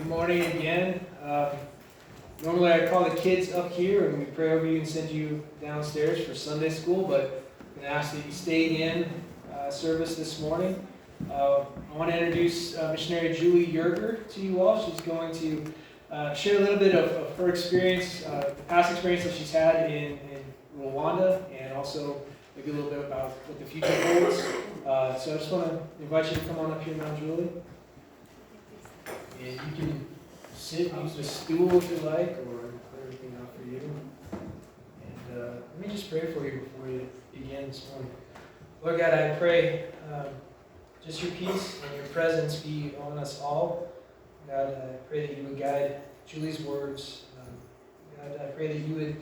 Good morning again. Normally I call the kids up here and we pray over you and send you downstairs for Sunday school, but I'm going to ask that you stay in service this morning. I want to introduce Missionary Julie Yerger to you all. She's going to share a little bit of her experience, past experience that she's had in Rwanda, and also maybe a little bit about what the future holds. So I just want to invite you to come on up here now, Julie. And you can sit and use a stool if you like, or put everything out for you. And let me just pray for you before you begin this morning. Lord God, I pray just your peace and your presence be on us all. God, I pray that you would guide Julie's words. God, I pray that you would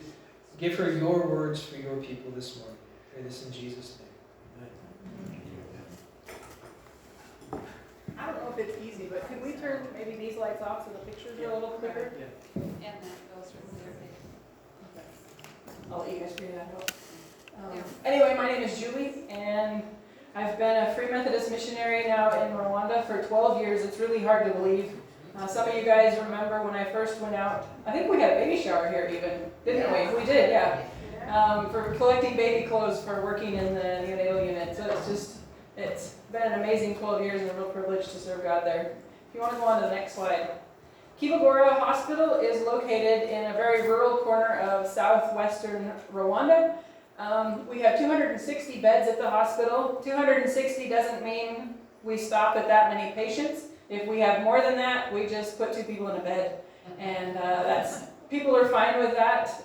give her your words for your people this morning. I pray this in Jesus' name. I don't know if it's easy, but can we turn maybe these lights off so the pictures are a little quicker? Yeah. And that goes from there. I'll let you guys figure that out. Anyway, my name is Julie, and I've been a Free Methodist missionary now in Rwanda for 12 years. It's really hard to believe. Some of you guys remember when I first went out, I think we had a baby shower here even, didn't we? We did, yeah. For collecting baby clothes for working in the neonatal unit. So it's been an amazing 12 years and a real privilege to serve God there. If you want to go on to the next slide. Kibogora Hospital is located in a very rural corner of southwestern Rwanda. We have 260 beds at the hospital. 260 doesn't mean we stop at that many patients. If we have more than that, we just put 2 people in a bed. And people are fine with that.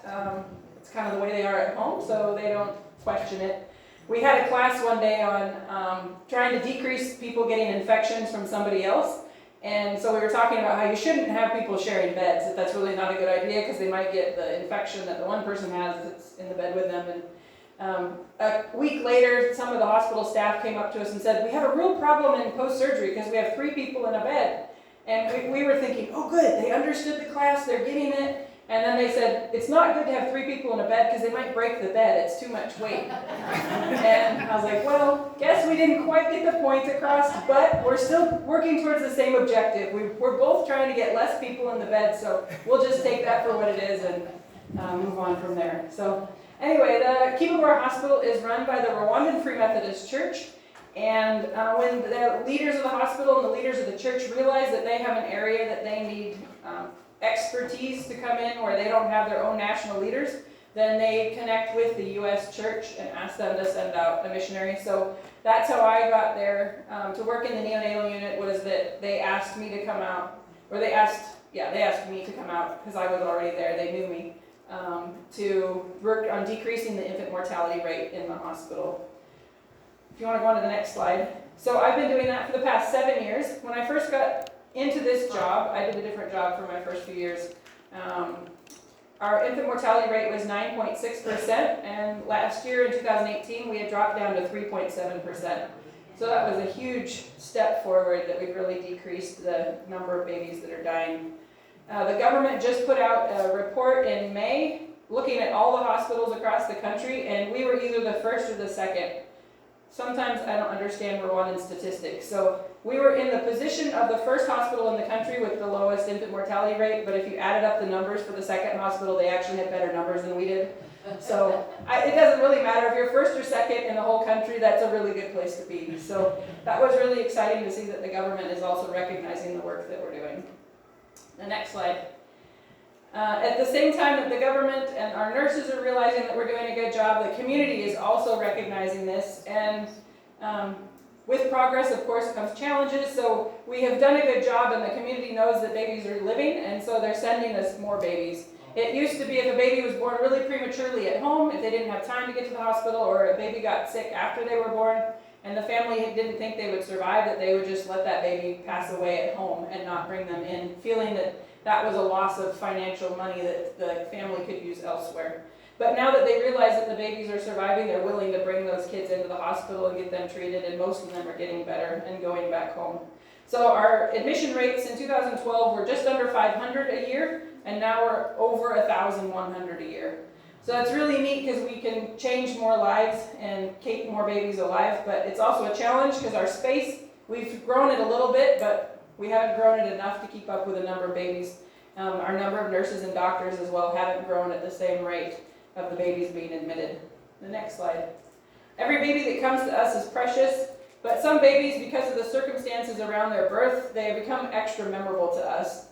It's kind of the way they are at home, so they don't question it. We had a class one day on trying to decrease people getting infections from somebody else. And so we were talking about how you shouldn't have people sharing beds, that that's really not a good idea because they might get the infection that the one person has that's in the bed with them. And a week later, some of the hospital staff came up to us and said, we have a real problem in post-surgery because we have 3 people in a bed. And we were thinking, oh good, they understood the class, they're getting it. And then they said, it's not good to have 3 people in a bed because they might break the bed, it's too much weight. And I was like, well, guess we didn't quite get the point across, but we're still working towards the same objective. We're both trying to get less people in the bed, so we'll just take that for what it is and move on from there. So anyway, the Kibogora Hospital is run by the Rwandan Free Methodist Church. And when the leaders of the hospital and the leaders of the church realize that they have an area that they need expertise to come in where they don't have their own national leaders, then they connect with the U.S. church and ask them to send out a missionary. So that's how I got there to work in the neonatal unit. Was that they asked me to come out, or they asked me to come out because I was already there. They knew me to work on decreasing the infant mortality rate in the hospital. If you want to go on to the next slide. So I've been doing that for the past 7 years. When I first got into this job, I did a different job for my first few years. Our infant mortality rate was 9.6%, and last year in 2018 we had dropped down to 3.7%. So that was a huge step forward that we've really decreased the number of babies that are dying. The government just put out a report in May looking at all the hospitals across the country, and we were either the first or the second. Sometimes I don't understand Rwandan statistics. So we were in the position of the first hospital in the country with the lowest infant mortality rate, but if you added up the numbers for the second hospital, they actually had better numbers than we did. So it doesn't really matter if you're first or second in the whole country, that's a really good place to be. So that was really exciting to see that the government is also recognizing the work that we're doing. The next slide. At the same time that the government and our nurses are realizing that we're doing a good job, the community is also recognizing this. And with progress, of course, comes challenges. So we have done a good job, and the community knows that babies are living, and so they're sending us more babies. It used to be if a baby was born really prematurely at home, if they didn't have time to get to the hospital, or a baby got sick after they were born, and the family didn't think they would survive, that they would just let that baby pass away at home and not bring them in, feeling that that was a loss of financial money that the family could use elsewhere. But now that they realize that the babies are surviving, they're willing to bring those kids into the hospital and get them treated, and most of them are getting better and going back home. So our admission rates in 2012 were just under 500 a year, and now we're over 1,100 a year. So that's really neat because we can change more lives and keep more babies alive, but it's also a challenge because our space, we've grown it a little bit, but We haven't grown it enough to keep up with the number of babies. Our number of nurses and doctors as well haven't grown at the same rate of the babies being admitted. The next slide. Every baby that comes to us is precious, but some babies, because of the circumstances around their birth, they have become extra memorable to us.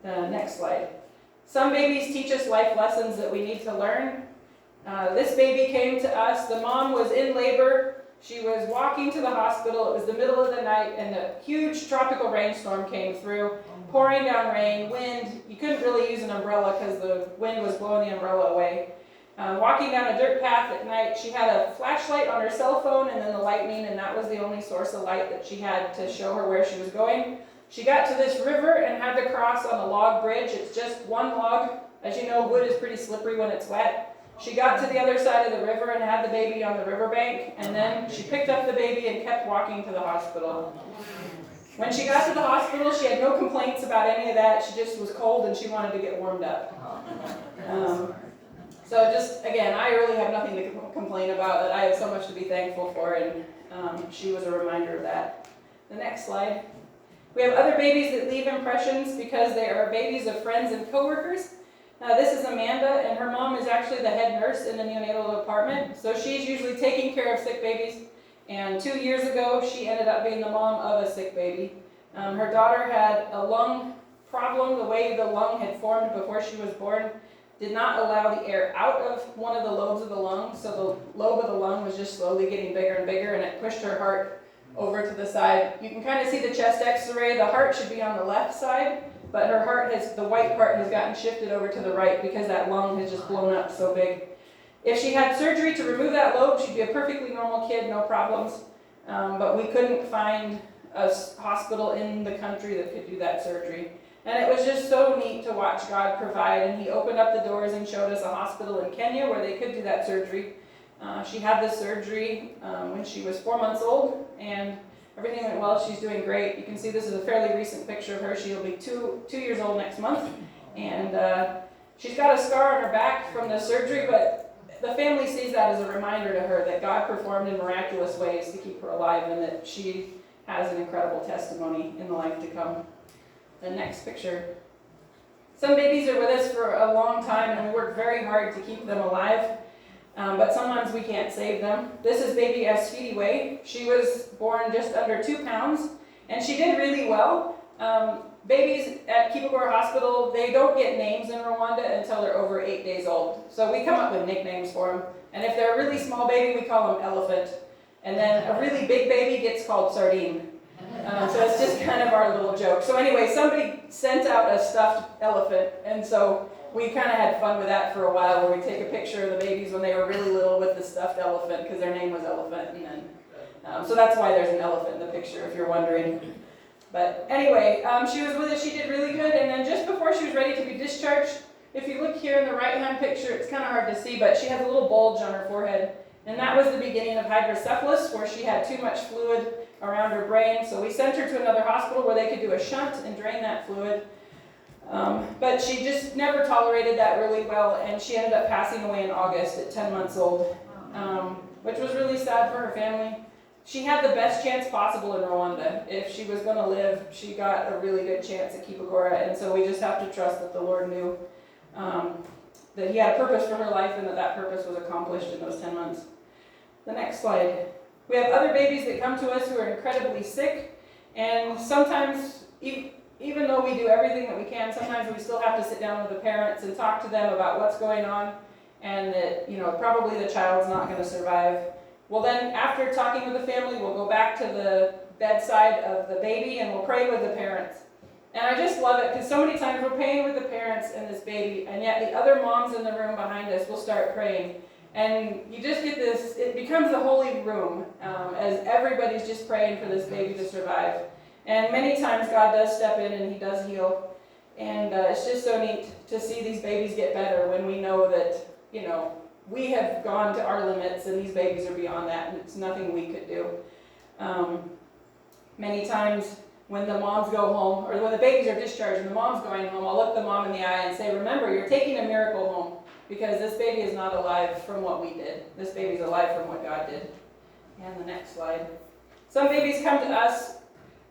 The next slide. Some babies teach us life lessons that we need to learn. This baby came to us. The mom was in labor. She was walking to the hospital. It was the middle of the night, and a huge tropical rainstorm came through, pouring down rain, wind. You couldn't really use an umbrella because the wind was blowing the umbrella away. Walking down a dirt path at night, she had a flashlight on her cell phone and then the lightning, and that was the only source of light that she had to show her where she was going. She got to this river and had to cross on a log bridge. It's just one log. As you know, wood is pretty slippery when it's wet. She got to the other side of the river and had the baby on the riverbank, and then she picked up the baby and kept walking to the hospital. When she got to the hospital, she had no complaints about any of that. She just was cold and she wanted to get warmed up. So just, again, I really have nothing to complain about. That I have so much to be thankful for, and she was a reminder of that. The next slide. We have other babies that leave impressions because they are babies of friends and coworkers. This is Amanda, and her mom is actually the head nurse in the neonatal department, so she's usually taking care of sick babies. And 2 years ago, she ended up being the mom of a sick baby. Her daughter had a lung problem. The way the lung had formed before she was born did not allow the air out of one of the lobes of the lung, so the lobe of the lung was just slowly getting bigger and bigger, and it pushed her heart over to the side. You can kind of see the chest x-ray. The heart should be on the left side, but her heart the white part has gotten shifted over to the right because that lung has just blown up so big. If she had surgery to remove that lobe, she'd be a perfectly normal kid, no problems. But we couldn't find a hospital in the country that could do that surgery. And it was just so neat to watch God provide, and He opened up the doors and showed us a hospital in Kenya where they could do that surgery. She had this surgery when she was 4 months old, and everything went well. She's doing great. You can see this is a fairly recent picture of her. She'll be two years old next month, and she's got a scar on her back from the surgery, but the family sees that as a reminder to her that God performed in miraculous ways to keep her alive, and that she has an incredible testimony in the life to come. The next picture. Some babies are with us for a long time, and we work very hard to keep them alive, but sometimes we can't save them. This is baby Asfidiwe. She was born just under 2 pounds, and she did really well. Babies at Kibogora Hospital, they don't get names in Rwanda until they're over 8 days old. So we come up with nicknames for them. And if they're a really small baby, we call them Elephant. And then a really big baby gets called Sardine. So it's just kind of our little joke. So anyway, somebody sent out a stuffed elephant, and so we kind of had fun with that for a while, where we take a picture of the babies when they were really little with the stuffed elephant, because their name was Elephant. And then, so that's why there's an elephant in the picture, if you're wondering. But anyway, she was with us. She did really good. And then just before she was ready to be discharged, if you look here in the right-hand picture, it's kind of hard to see, but she has a little bulge on her forehead. And that was the beginning of hydrocephalus, where she had too much fluid around her brain. So we sent her to another hospital where they could do a shunt and drain that fluid. But she just never tolerated that really well, and she ended up passing away in August at 10 months old, which was really sad for her family. She had the best chance possible in Rwanda. If she was going to live, she got a really good chance at Kibogora, and so we just have to trust that the Lord knew that He had a purpose for her life, and that purpose was accomplished in those 10 months. The next slide. We have other babies that come to us who are incredibly sick, and sometimes, even though we do everything that we can, sometimes we still have to sit down with the parents and talk to them about what's going on, and that, probably the child's not going to survive. Well, then after talking with the family, we'll go back to the bedside of the baby and we'll pray with the parents. And I just love it, because so many times we're praying with the parents and this baby, and yet the other moms in the room behind us will start praying. And you just get this, it becomes a holy room as everybody's just praying for this baby to survive. And many times God does step in and He does heal. And it's just so neat to see these babies get better when we know that, we have gone to our limits and these babies are beyond that, and it's nothing we could do. Many times when the moms go home, or when the babies are discharged and the mom's going home, I'll look the mom in the eye and say, remember, you're taking a miracle home, because this baby is not alive from what we did. This baby's alive from what God did. And the next slide. Some babies come to us,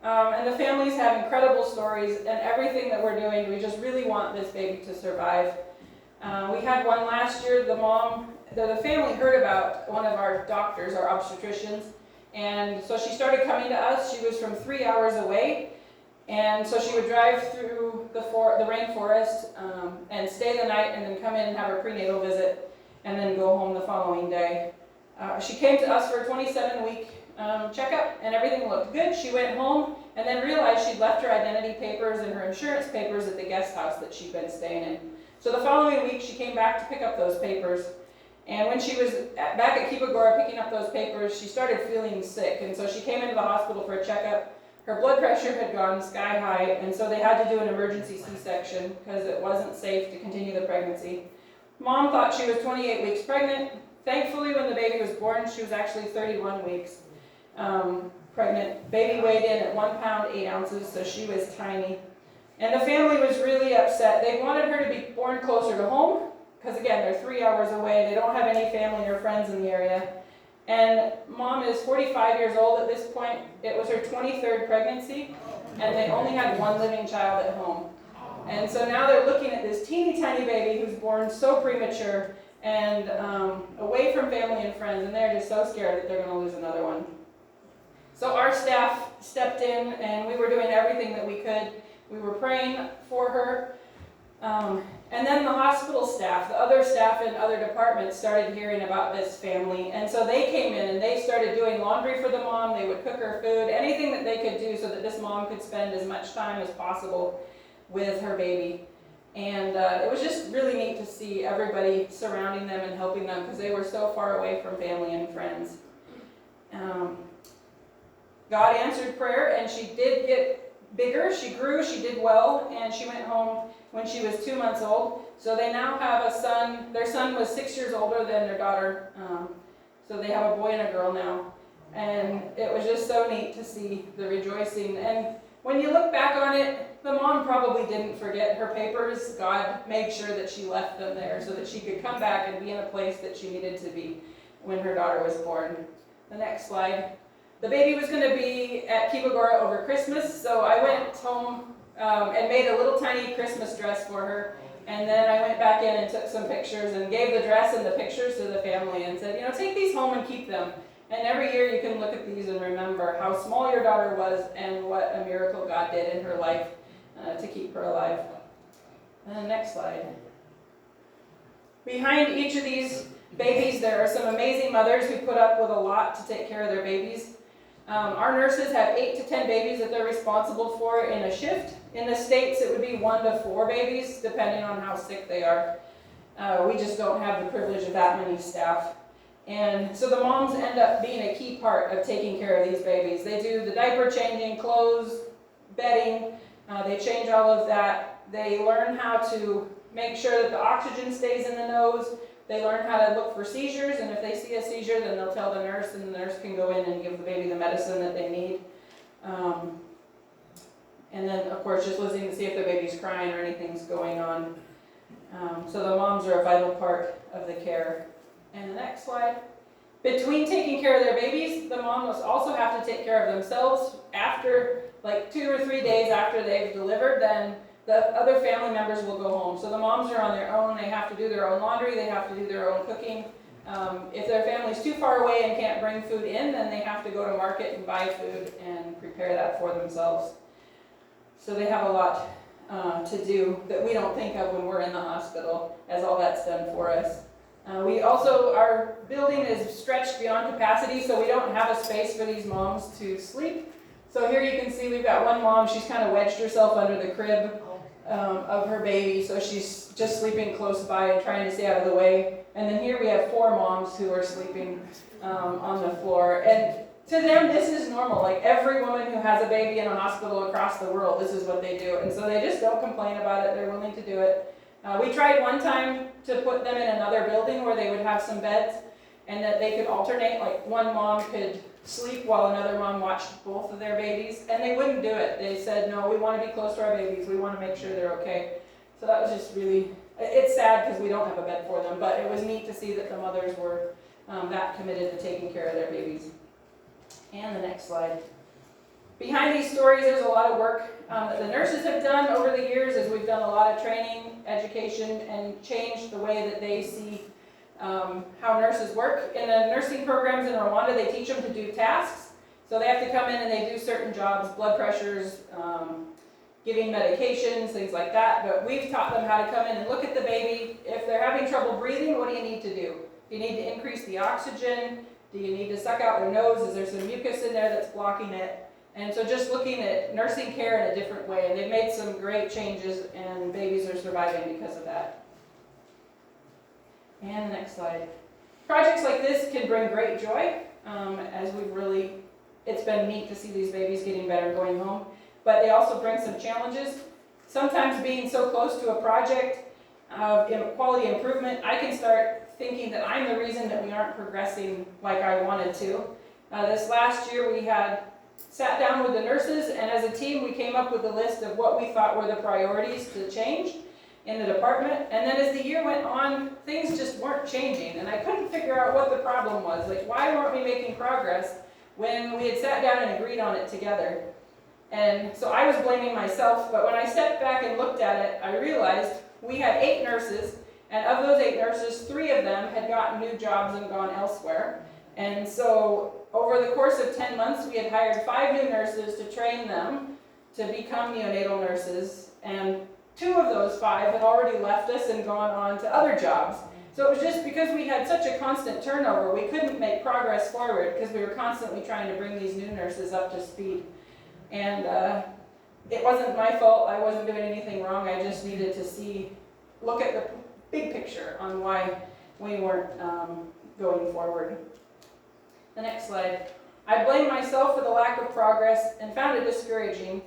and the families have incredible stories, and everything that we're doing, we just really want this baby to survive. We had one last year. The family heard about one of our doctors, our obstetricians, and so she started coming to us. She was from 3 hours away, and so she would drive through the rainforest and stay the night, and then come in and have her prenatal visit, and then go home the following day. She came to us for a 27-week checkup, and everything looked good. She went home and then realized she'd left her identity papers and her insurance papers at the guest house that she'd been staying in. So the following week, she came back to pick up those papers. And when she was back at Kibagora picking up those papers, she started feeling sick. And so she came into the hospital for a checkup. Her blood pressure had gone sky high, and so they had to do an emergency C-section because it wasn't safe to continue the pregnancy. Mom thought she was 28 weeks pregnant. Thankfully, when the baby was born, she was actually 31 weeks pregnant. Baby weighed in at 1 pound, 8 ounces, so she was tiny. And the family was really upset. They wanted her to be born closer to home, because again, they're 3 hours away. They don't have any family or friends in the area. And Mom is 45 years old at this point. It was her 23rd pregnancy, and they only had one living child at home. And so now they're looking at this teeny tiny baby who's born so premature and away from family and friends, and they're just so scared that they're going to lose another one. So our staff stepped in, and we were doing everything that we could. We were praying for her. And then the hospital staff, the other staff in other departments started hearing about this family. And so they came in and they started doing laundry for the mom. They would cook her food, anything that they could do so that this mom could spend as much time as possible with her baby. And it was just really neat to see everybody surrounding them and helping them because they were so far away from family and friends. God answered prayer, and she did get bigger. She grew, she did well, and she went home when she was 2 months old. So they now have a son. Their son was 6 years older than their daughter. So they have a boy and a girl now. And it was just so neat to see the rejoicing. And when you look back on it, the mom probably didn't forget her papers. God made sure that she left them there so that she could come back and be in a place that she needed to be when her daughter was born. The next slide. The baby was going to be at Kibagora over Christmas, so I went home and made a little tiny Christmas dress for her. And then I went back in and took some pictures and gave the dress and the pictures to the family and said, take these home and keep them. And every year you can look at these and remember how small your daughter was and what a miracle God did in her life to keep her alive. Next slide. Behind each of these babies, there are some amazing mothers who put up with a lot to take care of their babies. Our nurses have 8 to 10 babies that they're responsible for in a shift. In the States, it would be 1 to 4 babies, depending on how sick they are. We just don't have the privilege of that many staff. And so the moms end up being a key part of taking care of these babies. They do the diaper changing, clothes, bedding. They change all of that. They learn how to make sure that the oxygen stays in the nose. They learn how to look for seizures, and if they see a seizure, then they'll tell the nurse, and the nurse can go in and give the baby the medicine that they need. And then, of course, just listening to see if the baby's crying or anything's going on. So the moms are a vital part of the care. And the next slide. Between taking care of their babies, the mom must also have to take care of themselves. After, like 2 or 3 days after they've delivered, then the other family members will go home. So the moms are on their own. They have to do their own laundry. They have to do their own cooking. If their family's too far away and can't bring food in, then they have to go to market and buy food and prepare that for themselves. So they have a lot to do that we don't think of when we're in the hospital, as all that's done for us. Our building is stretched beyond capacity, so we don't have a space for these moms to sleep. So here you can see we've got one mom. She's kind of wedged herself under the crib of her baby, so she's just sleeping close by and trying to stay out of the way. And then here we have 4 moms who are sleeping on the floor. And to them, this is normal. Like every woman who has a baby in a hospital across the world, this is what they do. And so they just don't complain about it. They're willing to do it. We tried one time to put them in another building where they would have some beds and that they could alternate. Like one mom could sleep while another mom watched both of their babies, and they wouldn't do it. They said, no, we want to be close to our babies. We want to make sure they're okay. So that was just really, it's sad because we don't have a bed for them, but it was neat to see that the mothers were that committed to taking care of their babies. And the next slide. Behind these stories, there's a lot of work that the nurses have done over the years as we've done a lot of training, education, and changed the way that they see how nurses work. In the nursing programs in Rwanda, they teach them to do tasks. So they have to come in and they do certain jobs, blood pressures, giving medications, things like that. But we've taught them how to come in and look at the baby. If they're having trouble breathing, what do you need to do? Do you need to increase the oxygen? Do you need to suck out their nose? Is there some mucus in there that's blocking it? And so just looking at nursing care in a different way. And they've made some great changes, and babies are surviving because of that. And the next slide. Projects like this can bring great joy, as it's been neat to see these babies getting better going home. But they also bring some challenges. Sometimes being so close to a project of quality improvement, I can start thinking that I'm the reason that we aren't progressing like I wanted to. This last year we had sat down with the nurses, and as a team we came up with a list of what we thought were the priorities to change in the department. And then as the year went on, things just weren't changing, and I couldn't figure out what the problem was. Like, why weren't we making progress when we had sat down and agreed on it together? And so I was blaming myself, but when I stepped back and looked at it, I realized we had 8 nurses, and of those 8 nurses, 3 of them had gotten new jobs and gone elsewhere. And so over the course of 10 months, we had hired 5 new nurses to train them to become neonatal nurses, and 2 of those 5 had already left us and gone on to other jobs. So it was just because we had such a constant turnover, we couldn't make progress forward because we were constantly trying to bring these new nurses up to speed. And it wasn't my fault. I wasn't doing anything wrong. I just needed to look at the big picture on why we weren't going forward. The next slide. I blamed myself for the lack of progress and found it discouraging.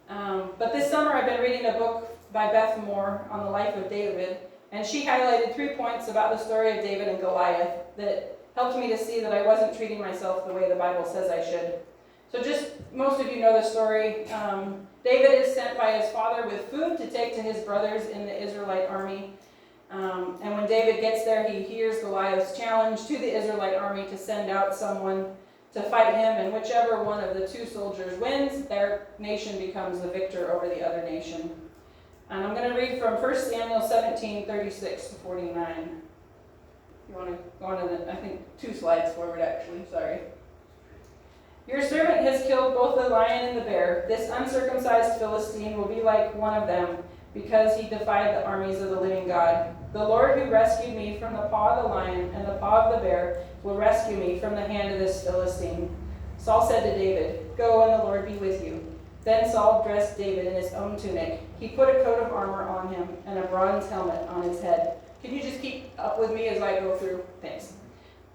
But this summer I've been reading a book by Beth Moore on the life of David, and she highlighted 3 points about the story of David and Goliath that helped me to see that I wasn't treating myself the way the Bible says I should. So just, most of you know the story. David is sent by his father with food to take to his brothers in the Israelite army. And when David gets there, he hears Goliath's challenge to the Israelite army to send out someone to fight him, and whichever one of the 2 soldiers wins, their nation becomes the victor over the other nation. And I'm going to read from 1 Samuel 17:36 to 49. You want to go on to I think 2 slides forward actually, sorry. Your servant has killed both the lion and the bear. This uncircumcised Philistine will be like one of them, because he defied the armies of the living God. The Lord who rescued me from the paw of the lion and the paw of the bear will rescue me from the hand of this Philistine. Saul said to David, "Go, and the Lord be with you." Then Saul dressed David in his own tunic. He put a coat of armor on him and a bronze helmet on his head. Can you just keep up with me as I go through? Thanks.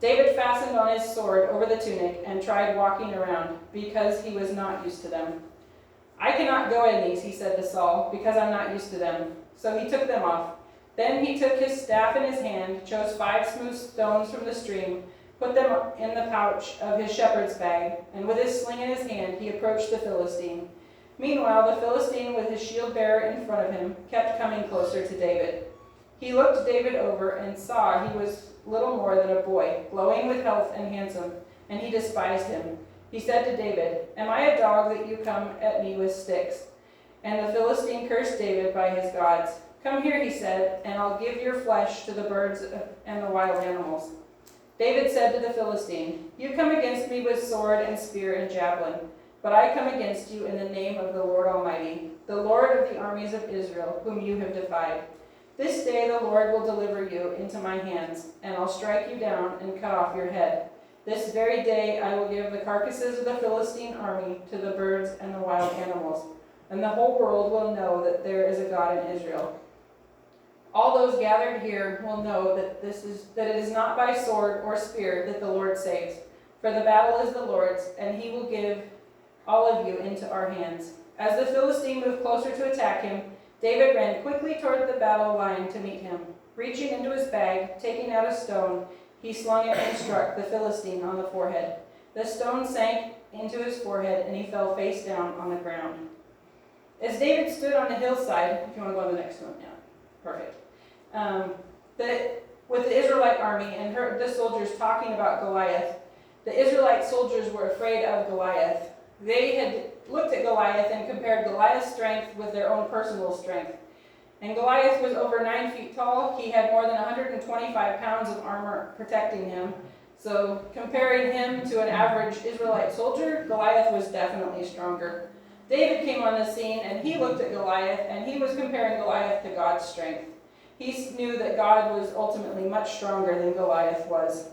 David fastened on his sword over the tunic and tried walking around, because he was not used to them. "I cannot go in these," he said to Saul, "because I'm not used to them." So he took them off. Then he took his staff in his hand, chose 5 smooth stones from the stream, put them in the pouch of his shepherd's bag, and with his sling in his hand, he approached the Philistine. Meanwhile, the Philistine, with his shield bearer in front of him, kept coming closer to David. He looked David over and saw he was little more than a boy, glowing with health and handsome, and he despised him. He said to David, "Am I a dog that you come at me with sticks?" And the Philistine cursed David by his gods. "Come here," he said, "and I'll give your flesh to the birds and the wild animals." David said to the Philistine, "You come against me with sword and spear and javelin, but I come against you in the name of the Lord Almighty, the Lord of the armies of Israel, whom you have defied. This day the Lord will deliver you into my hands, and I'll strike you down and cut off your head. This very day I will give the carcasses of the Philistine army to the birds and the wild animals, and the whole world will know that there is a God in Israel. All those gathered here will know that it is not by sword or spear that the Lord saves, for the battle is the Lord's, and he will give all of you into our hands." As the Philistine moved closer to attack him, David ran quickly toward the battle line to meet him. Reaching into his bag, taking out a stone, he slung it and struck the Philistine on the forehead. The stone sank into his forehead, and he fell face down on the ground. As David stood on the hillside, if you want to go to the next one, yeah, perfect. With the Israelite army and heard the soldiers talking about Goliath, the Israelite soldiers were afraid of Goliath. They had looked at Goliath and compared Goliath's strength with their own personal strength. And Goliath was over 9 feet tall. He had more than 125 pounds of armor protecting him. So comparing him to an average Israelite soldier, Goliath was definitely stronger. David came on the scene and he looked at Goliath and he was comparing Goliath to God's strength. He knew that God was ultimately much stronger than Goliath was.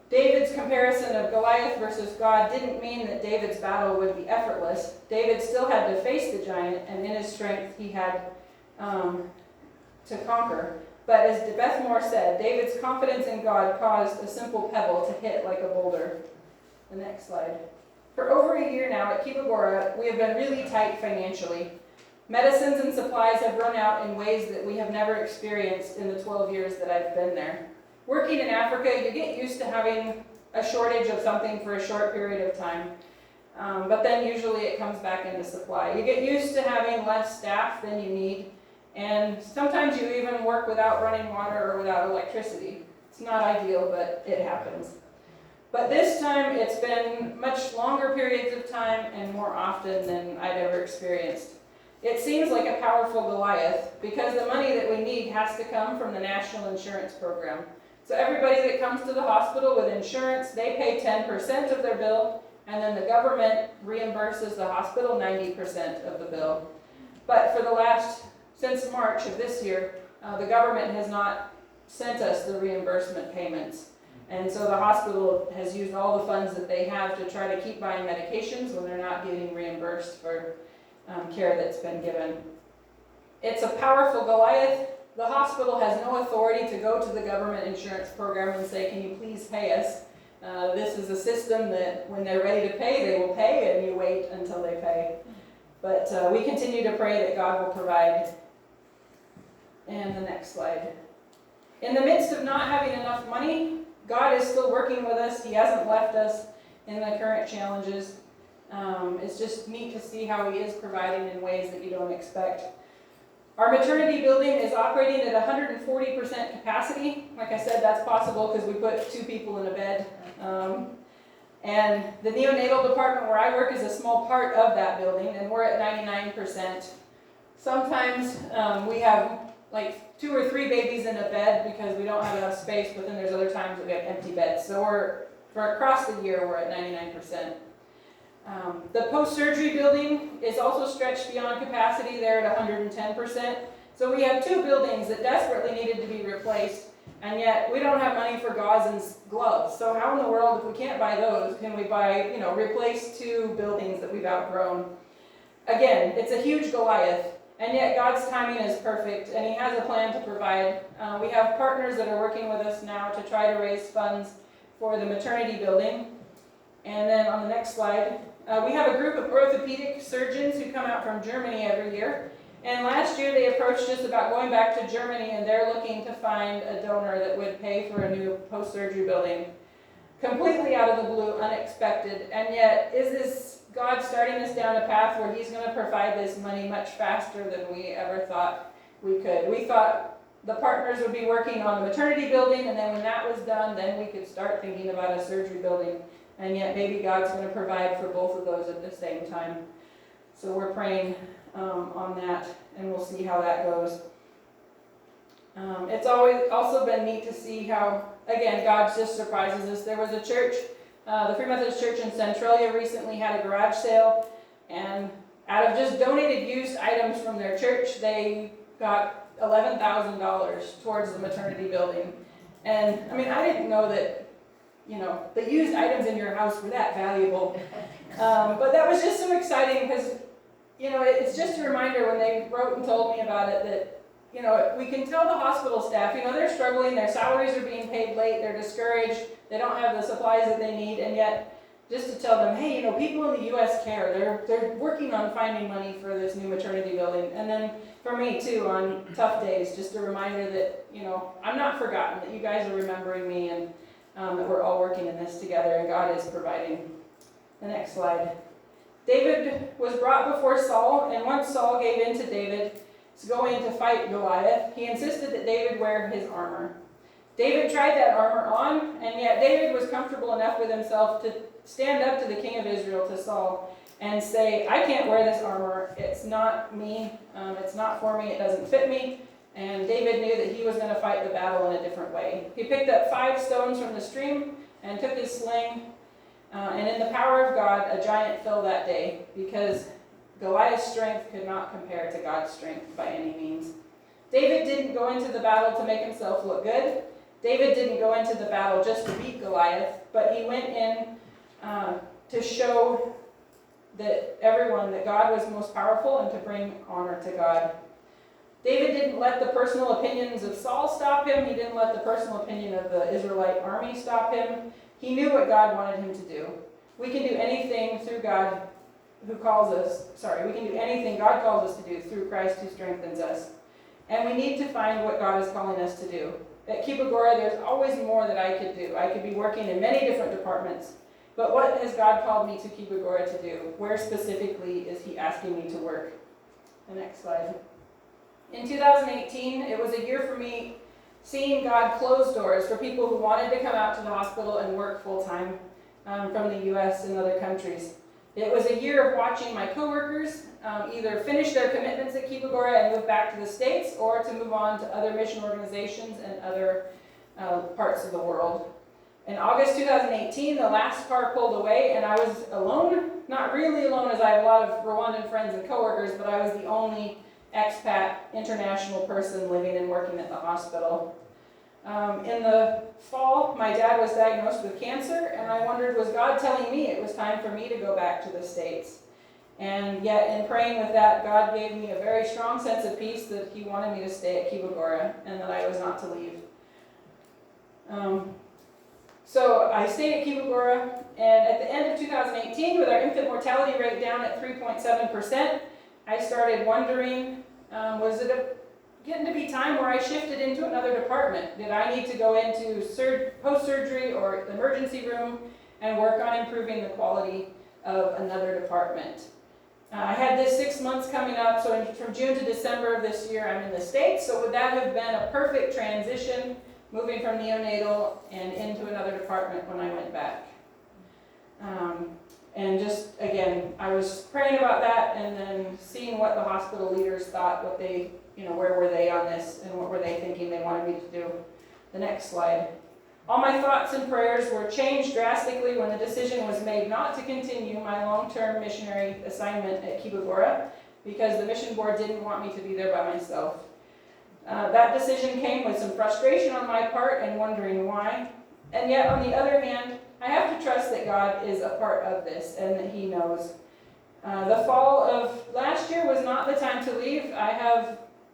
David's comparison of Goliath versus God didn't mean that David's battle would be effortless. David still had to face the giant, and in his strength he had to conquer. But as Beth Moore said, David's confidence in God caused a simple pebble to hit like a boulder. The next slide. For over a year now at Kibagora, we have been really tight financially. Medicines and supplies have run out in ways that we have never experienced in the 12 years that I've been there. Working in Africa, you get used to having a shortage of something for a short period of time. But then usually it comes back into supply. You get used to having less staff than you need. And sometimes you even work without running water or without electricity. It's not ideal, but it happens. But this time it's been much longer periods of time and more often than I'd ever experienced. It seems like a powerful Goliath because the money that we need has to come from the National Insurance Program. So everybody that comes to the hospital with insurance, they pay 10% of their bill, and then the government reimburses the hospital 90% of the bill. But since March of this year, the government has not sent us the reimbursement payments. And so the hospital has used all the funds that they have to try to keep buying medications when they're not getting reimbursed for care that's been given. It's a powerful Goliath. The hospital has no authority to go to the government insurance program and say, can you please pay us? This is a system that when they're ready to pay, they will pay, and you wait until they pay. But we continue to pray that God will provide. And the next slide. In the midst of not having enough money, God is still working with us. He hasn't left us in the current challenges. It's just neat to see how He is providing in ways that you don't expect. Our maternity building is operating at 140% capacity. Like I said, that's possible because we put 2 people in a bed. And the neonatal department where I work is a small part of that building, and we're at 99%. Sometimes we have like 2 or 3 babies in a bed because we don't have enough space, but then there's other times that we have empty beds. So for across the year, we're at 99%. The post-surgery building is also stretched beyond capacity. They're at 110%. So we have 2 buildings that desperately needed to be replaced, and yet we don't have money for gauze and gloves. So how in the world, if we can't buy those, can we replace 2 buildings that we've outgrown? Again, it's a huge Goliath, and yet God's timing is perfect, and He has a plan to provide. We have partners that are working with us now to try to raise funds for the maternity building. And then on the next slide, we have a group of orthopedic surgeons who come out from Germany every year. And last year they approached us about going back to Germany, and they're looking to find a donor that would pay for a new post-surgery building. Completely out of the blue, unexpected. And yet, is this God starting us down a path where He's going to provide this money much faster than we ever thought we could? We thought the partners would be working on the maternity building, and then when that was done, then we could start thinking about a surgery building. And yet maybe God's going to provide for both of those at the same time. So we're praying on that, and we'll see how that goes. It's always also been neat to see how, again, God just surprises us. There was a church, the Free Methodist Church in Centralia recently had a garage sale, and out of just donated used items from their church, they got $11,000 towards the maternity building. And I mean, I didn't know that the used items in your house were that valuable. But that was just so exciting because, it's just a reminder when they wrote and told me about it that, we can tell the hospital staff, they're struggling, their salaries are being paid late, they're discouraged, they don't have the supplies that they need, and yet just to tell them, hey, people in the U.S. care, they're working on finding money for this new maternity building. And then for me too, on tough days, just a reminder that, I'm not forgotten, that you guys are remembering me, and that we're all working in this together, and God is providing. The next slide. David was brought before Saul, and once Saul gave in to David's going to fight Goliath, he insisted that David wear his armor. David tried that armor on, and yet David was comfortable enough with himself to stand up to the king of Israel, to Saul, and say, I can't wear this armor. It's not me. It's not for me. It doesn't fit me. And David knew that he was going to fight the battle in a different way. He picked up 5 stones from the stream and took his sling. And in the power of God, a giant fell that day, because Goliath's strength could not compare to God's strength by any means. David didn't go into the battle to make himself look good. David didn't go into the battle just to beat Goliath, but he went in to show that everyone that God was most powerful and to bring honor to God. David didn't let the personal opinions of Saul stop him. He didn't let the personal opinion of the Israelite army stop him. He knew what God wanted him to do. We can do anything through God who calls us, we can do anything God calls us to do through Christ who strengthens us. And we need to find what God is calling us to do. At Kibagora, there's always more that I could do. I could be working in many different departments. But what has God called me to Kibagora to do? Where specifically is he asking me to work? The next slide. In 2018, it was a year for me seeing God close doors for people who wanted to come out to the hospital and work full-time from the U.S. and other countries. It was a year of watching my coworkers either finish their commitments at Kibagora and move back to the States, or to move on to other mission organizations and other parts of the world. In August 2018, the last car pulled away and I was alone. Not really alone, as I have a lot of Rwandan friends and coworkers, but I was the only expat international person living and working at the hospital. In the fall, my dad was diagnosed with cancer, and I wondered, was God telling me it was time for me to go back to the States? And yet, in praying with that, God gave me a very strong sense of peace that he wanted me to stay at Kibagora and that I was not to leave. So I stayed at Kibagora, and at the end of 2018, with our infant mortality rate down at 3.7%, I started wondering, was it getting to be time where I shifted into another department? Did I need to go into post-surgery or the emergency room and work on improving the quality of another department? I had this 6 months coming up, so from June to December of this year, I'm in the States, so would that have been a perfect transition, moving from neonatal and into another department when I went back? And just, again, I was praying about that and then seeing what the hospital leaders thought, what they, where were they on this and what were they thinking they wanted me to do. The next slide. All my thoughts and prayers were changed drastically when the decision was made not to continue my long-term missionary assignment at Kibagora, because the mission board didn't want me to be there by myself. That decision came with some frustration on my part and wondering why. And yet, on the other hand, I have to trust that God is a part of this and that he knows. The fall of last year was not the time to leave.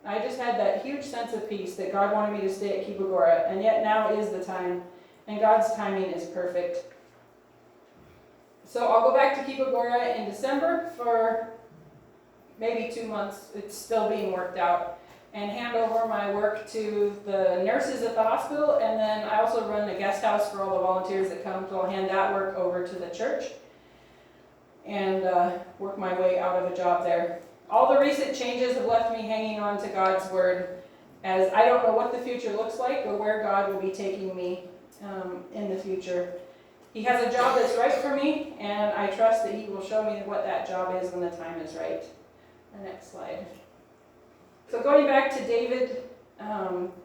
I just had that huge sense of peace that God wanted me to stay at Kibagora, and yet now is the time, and God's timing is perfect. So I'll go back to Kibagora in December for maybe 2 months. It's still being worked out. And hand over my work to the nurses at the hospital, and then I also run a guest house for all the volunteers that come, so I'll hand that work over to the church and work my way out of a job there. All the recent changes have left me hanging on to God's word, as I don't know what the future looks like or where God will be taking me in the future. He has a job that's right for me, and I trust that he will show me what that job is when the time is right. The next slide. So going back to David,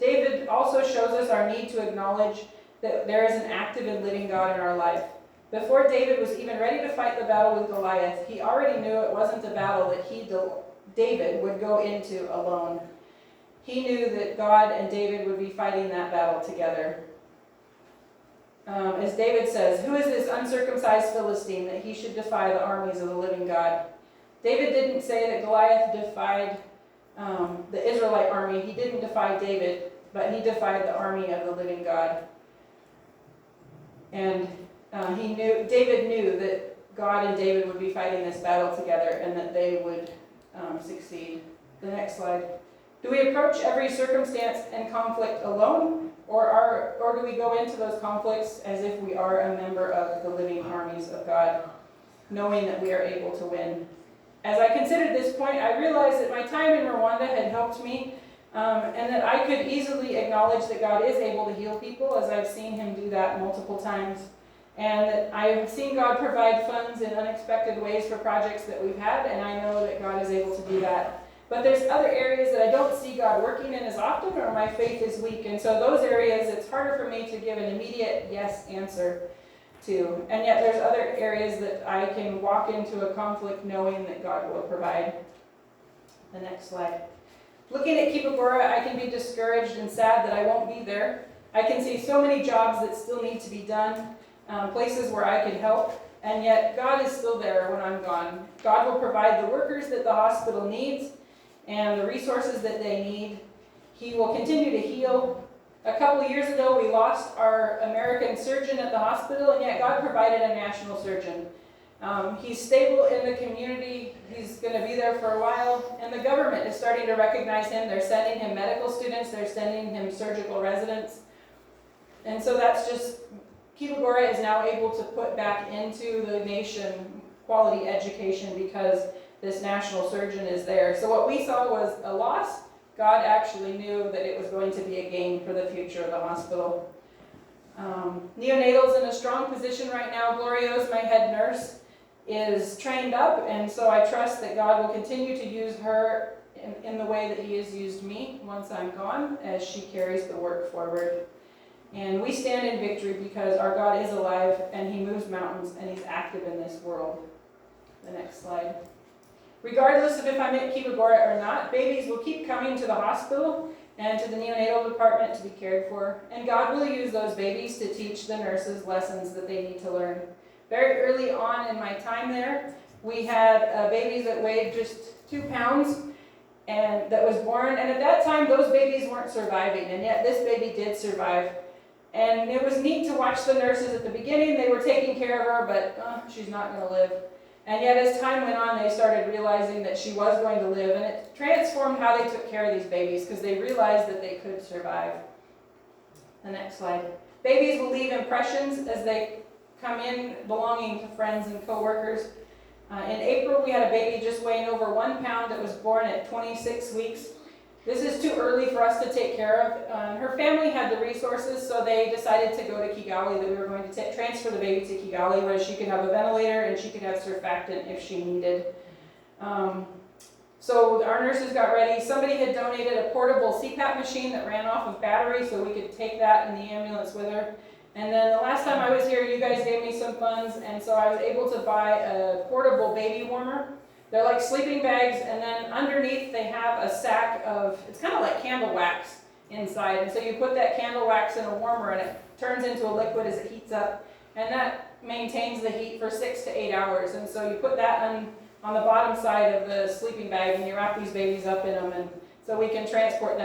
David also shows us our need to acknowledge that there is an active and living God in our life. Before David was even ready to fight the battle with Goliath, he already knew it wasn't a battle that David would go into alone. He knew that God and David would be fighting that battle together. As David says, "Who is this uncircumcised Philistine that he should defy the armies of the living God?" David didn't say that Goliath defied the Israelite army. He didn't defy David, but he defied the army of the living God. And David knew that God and David would be fighting this battle together and that they would succeed. The next slide. Do we approach every circumstance and conflict alone, or do we go into those conflicts as if we are a member of the living armies of God, knowing that we are able to win? As I considered this point, I realized that my time in Rwanda had helped me and that I could easily acknowledge that God is able to heal people, as I've seen him do that multiple times. And that I've seen God provide funds in unexpected ways for projects that we've had, and I know that God is able to do that. But there's other areas that I don't see God working in as often, or my faith is weak. And so those areas, it's harder for me to give an immediate yes answer to. And yet there's other areas that I can walk into a conflict knowing that God will provide. The next slide. Looking at Kibagora, I can be discouraged and sad that I won't be there. I can see so many jobs that still need to be done, places where I could help, and yet God is still there when I'm gone. God will provide the workers that the hospital needs and the resources that they need. He will continue to heal. A couple of years ago, we lost our American surgeon at the hospital, and yet God provided a national surgeon. He's stable in the community. He's going to be there for a while, and the government is starting to recognize him. They're sending him medical students. They're sending him surgical residents. And so that's just, Kibagora is now able to put back into the nation quality education because this national surgeon is there. So what we saw was a loss. God actually knew that it was going to be a gain for the future of the hospital. Neonatal's in a strong position right now. Glorio's, my head nurse, is trained up, and so I trust that God will continue to use her in the way that he has used me once I'm gone, as she carries the work forward. And we stand in victory because our God is alive, and he moves mountains, and he's active in this world. The next slide. Regardless of if I'm at Kibagora or not, babies will keep coming to the hospital and to the neonatal department to be cared for, and God will use those babies to teach the nurses lessons that they need to learn. Very early on in my time there, we had babies that weighed just 2 pounds and that was born, and at that time those babies weren't surviving, and yet this baby did survive. And it was neat to watch the nurses at the beginning. They were taking care of her, but she's not going to live. And yet as time went on, they started realizing that she was going to live, and it transformed how they took care of these babies because they realized that they could survive. The next slide. Babies will leave impressions as they come in belonging to friends and co-workers. In April, we had a baby just weighing over 1 pound that was born at 26 weeks. This is too early for us to take care of. Her family had the resources, so they decided to go to Kigali, that we were going to transfer the baby to Kigali where she could have a ventilator and she could have surfactant if she needed. So our nurses got ready. Somebody had donated a portable CPAP machine that ran off of battery so we could take that in the ambulance with her. And then the last time I was here, you guys gave me some funds, and so I was able to buy a portable baby warmer. They're like sleeping bags, and then underneath they have a sack of, it's kind of like candle wax inside. And so you put that candle wax in a warmer and it turns into a liquid as it heats up. And that maintains the heat for 6 to 8 hours. And so you put that on the bottom side of the sleeping bag and you wrap these babies up in them, and so we can transport them